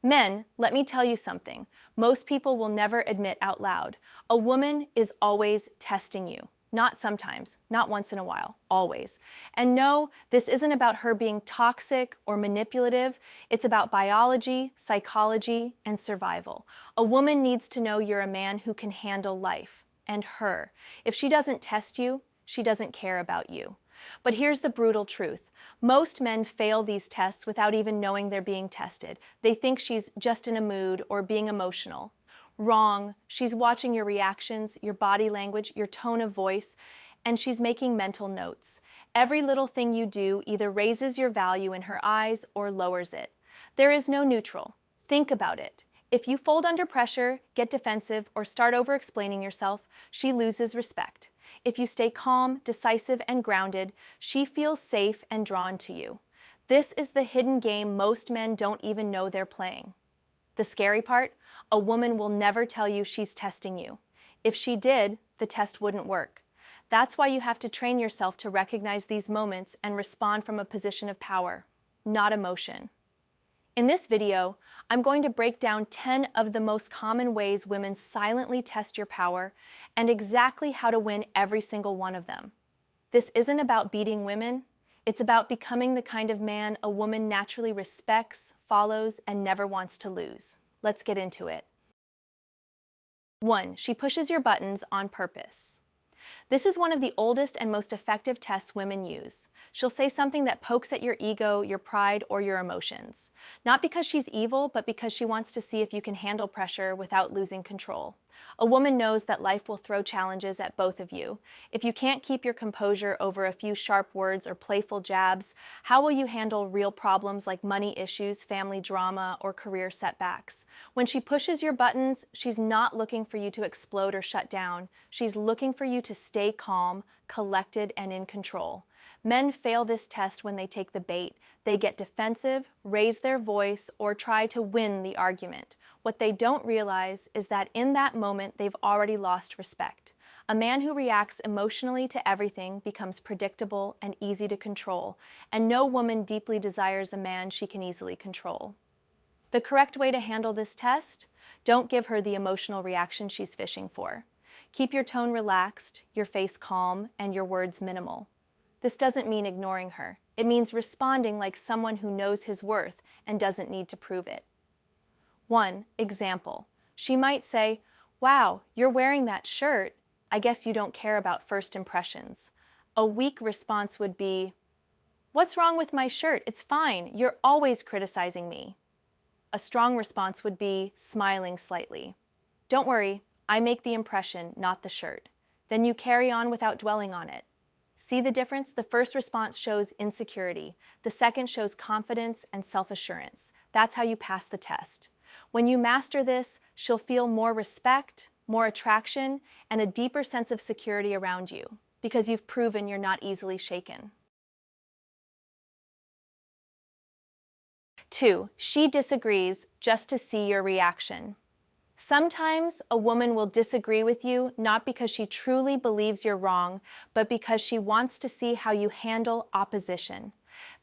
Men, let me tell you something. Most people will never admit out loud. A woman is always testing you. Not sometimes, not once in a while, always. And no, this isn't about her being toxic or manipulative. It's about biology, psychology, and survival. A woman needs to know you're a man who can handle life, and her. If she doesn't test you, she doesn't care about you. But here's the brutal truth. Most men fail these tests without even knowing they're being tested. They think she's just in a mood or being emotional. Wrong. She's watching your reactions, your body language, your tone of voice, and she's making mental notes. Every little thing you do either raises your value in her eyes or lowers it. There is no neutral. Think about it. If you fold under pressure, get defensive, or start over-explaining yourself, she loses respect. If you stay calm, decisive, and grounded, she feels safe and drawn to you. This is the hidden game most men don't even know they're playing. The scary part? A woman will never tell you she's testing you. If she did, the test wouldn't work. That's why you have to train yourself to recognize these moments and respond from a position of power, not emotion. In this video, I'm going to break down 10 of the most common ways women silently test your power and exactly how to win every single one of them. This isn't about beating women, it's about becoming the kind of man a woman naturally respects, follows, and never wants to lose. Let's get into it. 1. She pushes your buttons on purpose. This is one of the oldest and most effective tests women use. She'll say something that pokes at your ego, your pride, or your emotions. Not because she's evil, but because she wants to see if you can handle pressure without losing control. A woman knows that life will throw challenges at both of you. If you can't keep your composure over a few sharp words or playful jabs, how will you handle real problems like money issues, family drama, or career setbacks? When she pushes your buttons, she's not looking for you to explode or shut down. She's looking for you to stay calm, collected, and in control. Men fail this test when they take the bait. They get defensive, raise their voice, or try to win the argument. What they don't realize is that in that moment, they've already lost respect. A man who reacts emotionally to everything becomes predictable and easy to control, and no woman deeply desires a man she can easily control. The correct way to handle this test? Don't give her the emotional reaction she's fishing for. Keep your tone relaxed, your face calm, and your words minimal. This doesn't mean ignoring her. It means responding like someone who knows his worth and doesn't need to prove it. 1. Example. She might say, "Wow, you're wearing that shirt. I guess you don't care about first impressions." A weak response would be, "What's wrong with my shirt? It's fine. You're always criticizing me." A strong response would be smiling slightly. "Don't worry, I make the impression, not the shirt." Then you carry on without dwelling on it. See the difference? The first response shows insecurity. The second shows confidence and self-assurance. That's how you pass the test. When you master this, she'll feel more respect, more attraction, and a deeper sense of security around you, because you've proven you're not easily shaken. 2. She disagrees just to see your reaction. Sometimes a woman will disagree with you not because she truly believes you're wrong, but because she wants to see how you handle opposition.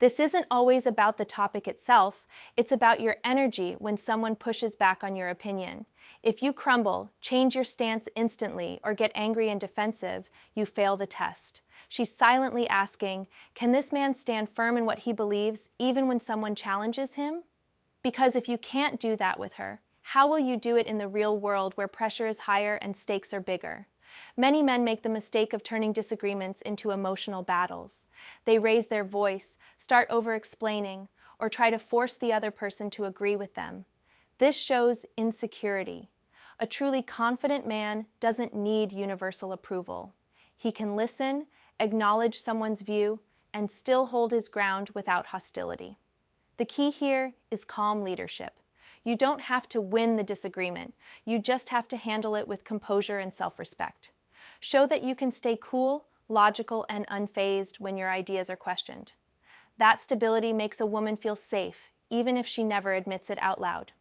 This isn't always about the topic itself, it's about your energy when someone pushes back on your opinion. If you crumble, change your stance instantly, or get angry and defensive, you fail the test. She's silently asking, can this man stand firm in what he believes, even when someone challenges him? Because if you can't do that with her, how will you do it in the real world where pressure is higher and stakes are bigger? Many men make the mistake of turning disagreements into emotional battles. They raise their voice, start over-explaining, or try to force the other person to agree with them. This shows insecurity. A truly confident man doesn't need universal approval. He can listen, acknowledge someone's view, and still hold his ground without hostility. The key here is calm leadership. You don't have to win the disagreement. You just have to handle it with composure and self-respect. Show that you can stay cool, logical, and unfazed when your ideas are questioned. That stability makes a woman feel safe, even if she never admits it out loud.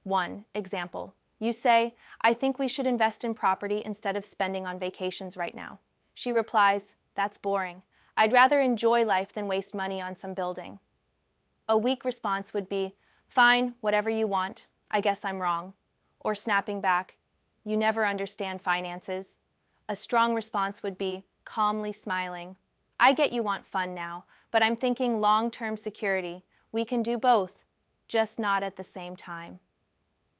1. Example. You say, "I think we should invest in property instead of spending on vacations right now." She replies, "That's boring. I'd rather enjoy life than waste money on some building." A weak response would be, Fine, whatever you want. I guess I'm wrong. Or snapping back, you never understand finances. A strong response would be calmly smiling. I get you want fun now, but I'm thinking long-term security. We can do both, just not at the same time.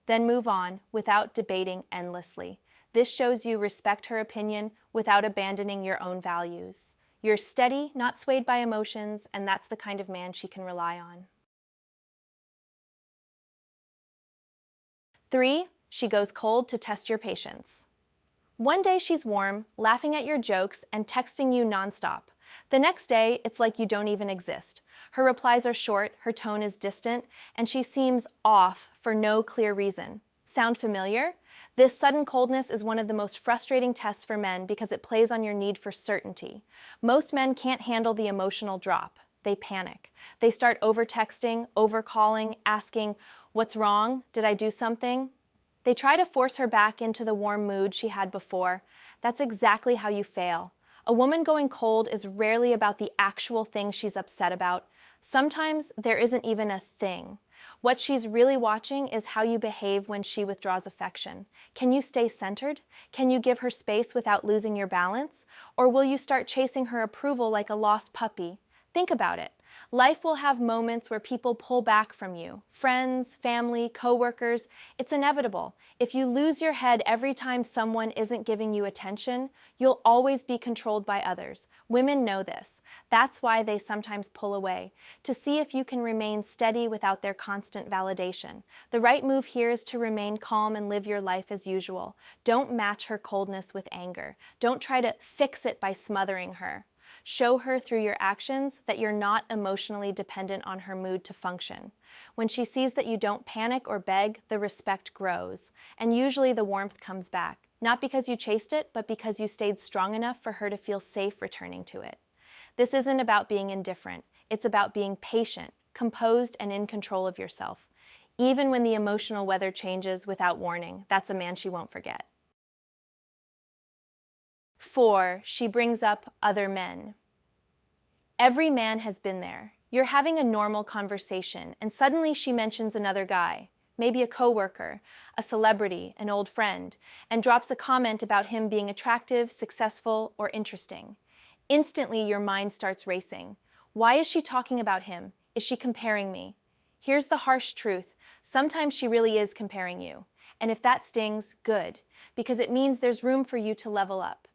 Then move on without debating endlessly. This shows you respect her opinion without abandoning your own values. You're steady, not swayed by emotions, and that's the kind of man she can rely on. 3. She goes cold to test your patience. One day she's warm, laughing at your jokes and texting you nonstop. The next day, it's like you don't even exist. Her replies are short, her tone is distant, and she seems off for no clear reason. Sound familiar? This sudden coldness is one of the most frustrating tests for men because it plays on your need for certainty. Most men can't handle the emotional drop. They panic. They start over-texting, over-calling, asking, "What's wrong? Did I do something?" They try to force her back into the warm mood she had before. That's exactly how you fail. A woman going cold is rarely about the actual thing she's upset about. Sometimes there isn't even a thing. What she's really watching is how you behave when she withdraws affection. Can you stay centered? Can you give her space without losing your balance? Or will you start chasing her approval like a lost puppy? Think about it. Life will have moments where people pull back from you. Friends, family, coworkers. It's inevitable. If you lose your head every time someone isn't giving you attention, you'll always be controlled by others. Women know this. That's why they sometimes pull away, to see if you can remain steady without their constant validation. The right move here is to remain calm and live your life as usual. Don't match her coldness with anger. Don't try to fix it by smothering her. Show her through your actions that you're not emotionally dependent on her mood to function. When she sees that you don't panic or beg, the respect grows, and usually the warmth comes back, not because you chased it, but because you stayed strong enough for her to feel safe returning to it. This isn't about being indifferent. It's about being patient, composed, and in control of yourself. Even when the emotional weather changes without warning, that's a man she won't forget. 4. She brings up other men. Every man has been there. You're having a normal conversation, and suddenly she mentions another guy, maybe a coworker, a celebrity, an old friend, and drops a comment about him being attractive, successful, or interesting. Instantly, your mind starts racing. Why is she talking about him? Is she comparing me? Here's the harsh truth. Sometimes she really is comparing you. And if that stings, good, because it means there's room for you to level up.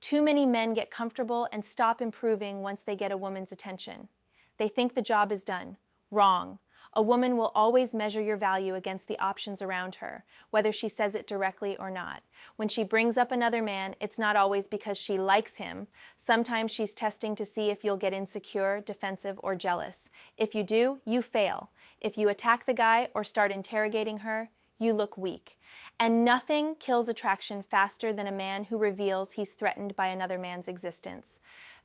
Too many men get comfortable and stop improving once they get a woman's attention. They think the job is done. Wrong. A woman will always measure your value against the options around her, whether she says it directly or not. When she brings up another man, it's not always because she likes him. Sometimes she's testing to see if you'll get insecure, defensive, or jealous. If you do, you fail. If you attack the guy or start interrogating her, you look weak. And nothing kills attraction faster than a man who reveals he's threatened by another man's existence.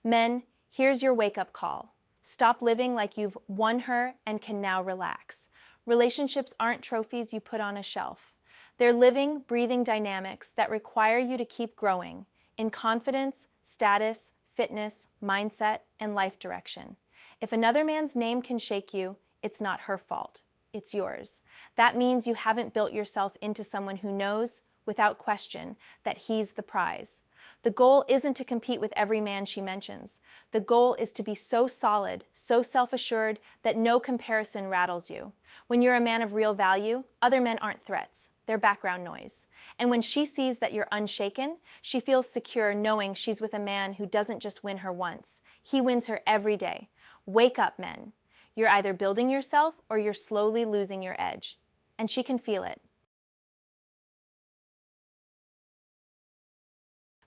Men, here's your wake-up call. Stop living like you've won her and can now relax. Relationships aren't trophies you put on a shelf. They're living, breathing dynamics that require you to keep growing in confidence, status, fitness, mindset, and life direction. If another man's name can shake you, it's not her fault. It's yours. That means you haven't built yourself into someone who knows, without question, that he's the prize. The goal isn't to compete with every man she mentions. The goal is to be so solid, so self-assured, that no comparison rattles you. When you're a man of real value, other men aren't threats. They're background noise. And when she sees that you're unshaken, she feels secure knowing she's with a man who doesn't just win her once. He wins her every day. Wake up, men. You're either building yourself or you're slowly losing your edge. And she can feel it.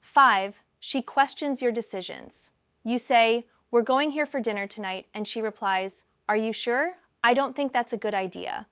5. She questions your decisions. You say, "We're going here for dinner tonight," and she replies, "Are you sure? I don't think that's a good idea."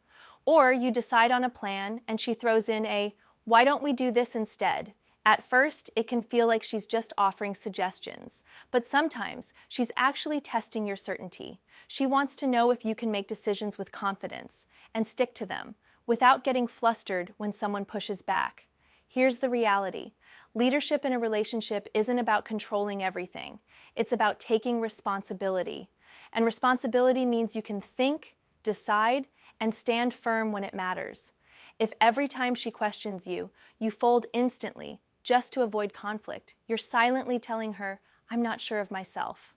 Or you decide on a plan and she throws in a, "Why don't we do this instead?" At first, it can feel like she's just offering suggestions, but sometimes she's actually testing your certainty. She wants to know if you can make decisions with confidence and stick to them without getting flustered when someone pushes back. Here's the reality. Leadership in a relationship isn't about controlling everything. It's about taking responsibility. And responsibility means you can think, decide, and stand firm when it matters. If every time she questions you, you fold instantly just to avoid conflict, you're silently telling her, "I'm not sure of myself."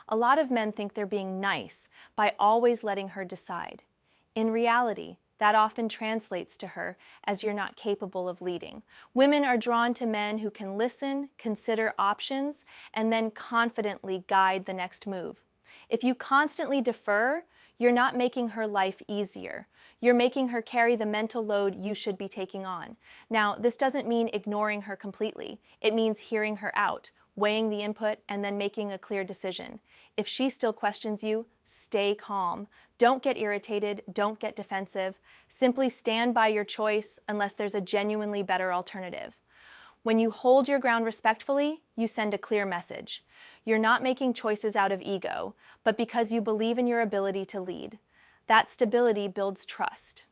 A lot of men think they're being nice by always letting her decide. In reality, that often translates to her as you're not capable of leading. Women are drawn to men who can listen, consider options, and then confidently guide the next move. If you constantly defer, you're not making her life easier. You're making her carry the mental load you should be taking on. Now, this doesn't mean ignoring her completely. It means hearing her out, weighing the input, and then making a clear decision. If she still questions you, stay calm. Don't get irritated, don't get defensive. Simply stand by your choice unless there's a genuinely better alternative. When you hold your ground respectfully, you send a clear message. You're not making choices out of ego, but because you believe in your ability to lead. That stability builds trust.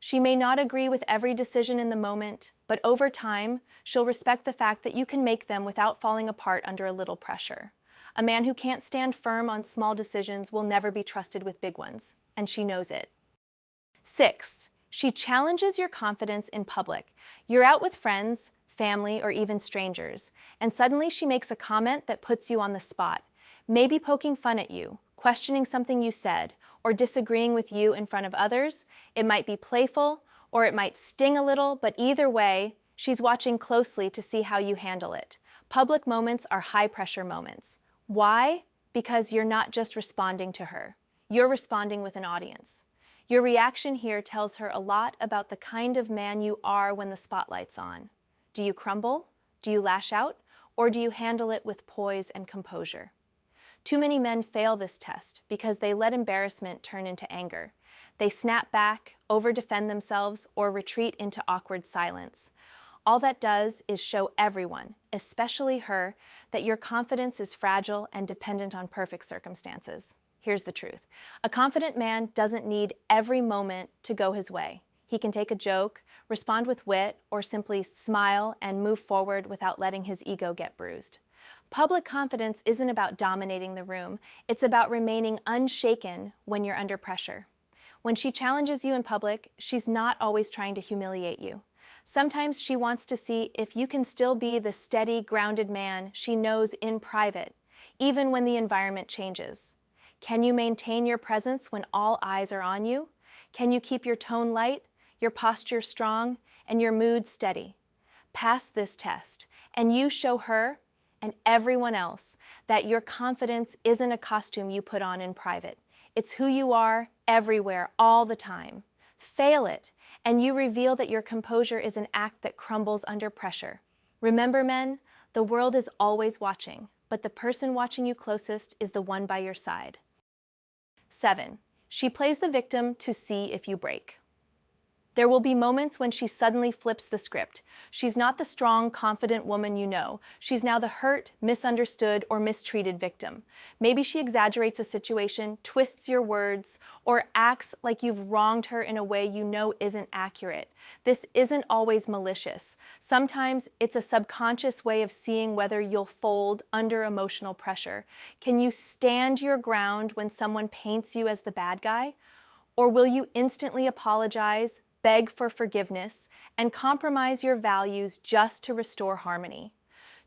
She may not agree with every decision in the moment, but over time, she'll respect the fact that you can make them without falling apart under a little pressure. A man who can't stand firm on small decisions will never be trusted with big ones, and she knows it. 6. She challenges your confidence in public. You're out with friends, family, or even strangers, and suddenly she makes a comment that puts you on the spot, maybe poking fun at you, questioning something you said, or disagreeing with you in front of others. It might be playful, or it might sting a little, but either way, she's watching closely to see how you handle it. Public moments are high-pressure moments. Why? Because you're not just responding to her. You're responding with an audience. Your reaction here tells her a lot about the kind of man you are when the spotlight's on. Do you crumble? Do you lash out? Or do you handle it with poise and composure? Too many men fail this test because they let embarrassment turn into anger. They snap back, over-defend themselves, or retreat into awkward silence. All that does is show everyone, especially her, that your confidence is fragile and dependent on perfect circumstances. Here's the truth. A confident man doesn't need every moment to go his way. He can take a joke, respond with wit, or simply smile and move forward without letting his ego get bruised. Public confidence isn't about dominating the room. It's about remaining unshaken when you're under pressure. When she challenges you in public, she's not always trying to humiliate you. Sometimes she wants to see if you can still be the steady, grounded man she knows in private, even when the environment changes. Can you maintain your presence when all eyes are on you? Can you keep your tone light, your posture strong, and your mood steady? Pass this test, and you show her and everyone else that your confidence isn't a costume you put on in private. It's who you are everywhere, all the time. Fail it, and you reveal that your composure is an act that crumbles under pressure. Remember, men, the world is always watching, but the person watching you closest is the one by your side. 7. She plays the victim to see if you break. There will be moments when she suddenly flips the script. She's not the strong, confident woman you know. She's now the hurt, misunderstood, or mistreated victim. Maybe she exaggerates a situation, twists your words, or acts like you've wronged her in a way you know isn't accurate. This isn't always malicious. Sometimes it's a subconscious way of seeing whether you'll fold under emotional pressure. Can you stand your ground when someone paints you as the bad guy? Or will you instantly apologize, beg for forgiveness, and compromise your values just to restore harmony?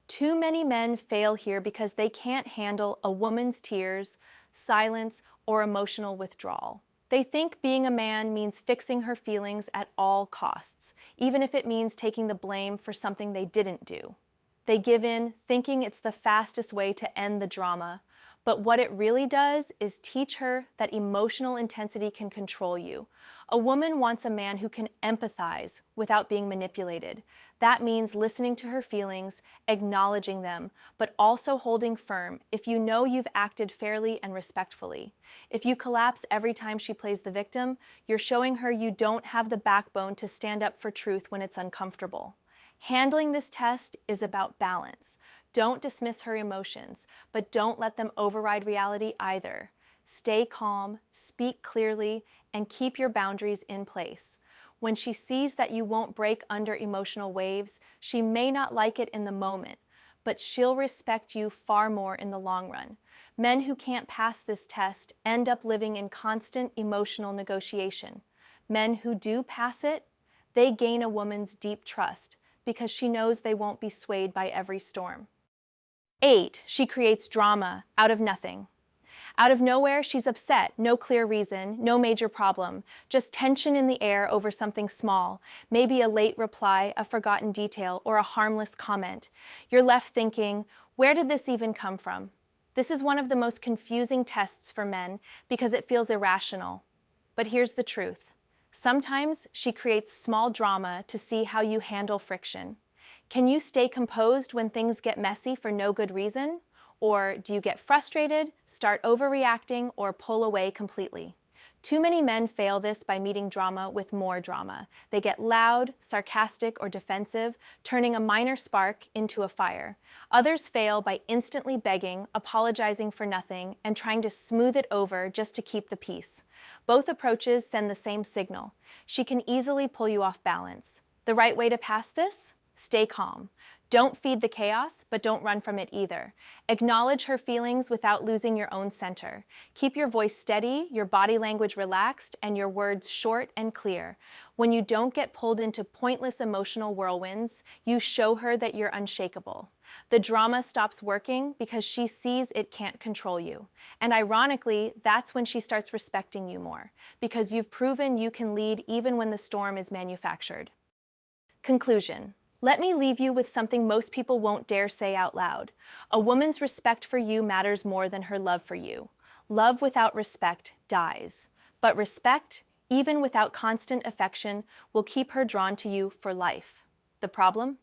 Too many men fail here because they can't handle a woman's tears, silence, or emotional withdrawal. They think being a man means fixing her feelings at all costs, even if it means taking the blame for something they didn't do. They give in, thinking it's the fastest way to end the drama, but what it really does is teach her that emotional intensity can control you. A woman wants a man who can empathize without being manipulated. That means listening to her feelings, acknowledging them, but also holding firm if you know you've acted fairly and respectfully. If you collapse every time she plays the victim, you're showing her you don't have the backbone to stand up for truth when it's uncomfortable. Handling this test is about balance. Don't dismiss her emotions, but don't let them override reality either. Stay calm, speak clearly, and keep your boundaries in place. When she sees that you won't break under emotional waves, she may not like it in the moment, but she'll respect you far more in the long run. Men who can't pass this test end up living in constant emotional negotiation. Men who do pass it, they gain a woman's deep trust because she knows they won't be swayed by every storm. 8. She creates drama out of nothing. Out of nowhere, she's upset, no clear reason, no major problem, just tension in the air over something small, maybe a late reply, a forgotten detail, or a harmless comment. You're left thinking, where did this even come from? This is one of the most confusing tests for men because it feels irrational. But here's the truth. Sometimes she creates small drama to see how you handle friction. Can you stay composed when things get messy for no good reason? Or do you get frustrated, start overreacting, or pull away completely? Too many men fail this by meeting drama with more drama. They get loud, sarcastic, or defensive, turning a minor spark into a fire. Others fail by instantly begging, apologizing for nothing, and trying to smooth it over just to keep the peace. Both approaches send the same signal. She can easily pull you off balance. The right way to pass this? Stay calm. Don't feed the chaos, but don't run from it either. Acknowledge her feelings without losing your own center. Keep your voice steady, your body language relaxed, and your words short and clear. When you don't get pulled into pointless emotional whirlwinds, you show her that you're unshakable. The drama stops working because she sees it can't control you. And ironically, that's when she starts respecting you more, because you've proven you can lead even when the storm is manufactured. Conclusion. Let me leave you with something most people won't dare say out loud. A woman's respect for you matters more than her love for you. Love without respect dies. But respect, even without constant affection, will keep her drawn to you for life. The problem?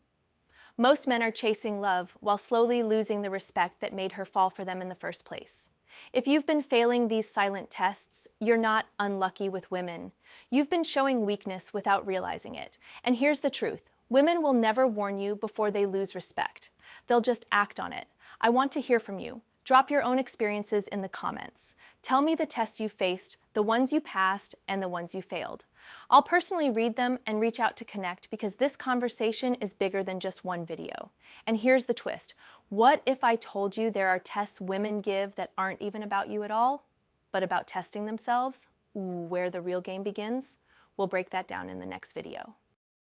Most men are chasing love while slowly losing the respect that made her fall for them in the first place. If you've been failing these silent tests, you're not unlucky with women. You've been showing weakness without realizing it. And here's the truth. Women will never warn you before they lose respect. They'll just act on it. I want to hear from you. Drop your own experiences in the comments. Tell me the tests you faced, the ones you passed, and the ones you failed. I'll personally read them and reach out to connect because this conversation is bigger than just one video. And here's the twist. What if I told you there are tests women give that aren't even about you at all, but about testing themselves? Ooh, where the real game begins? We'll break that down in the next video.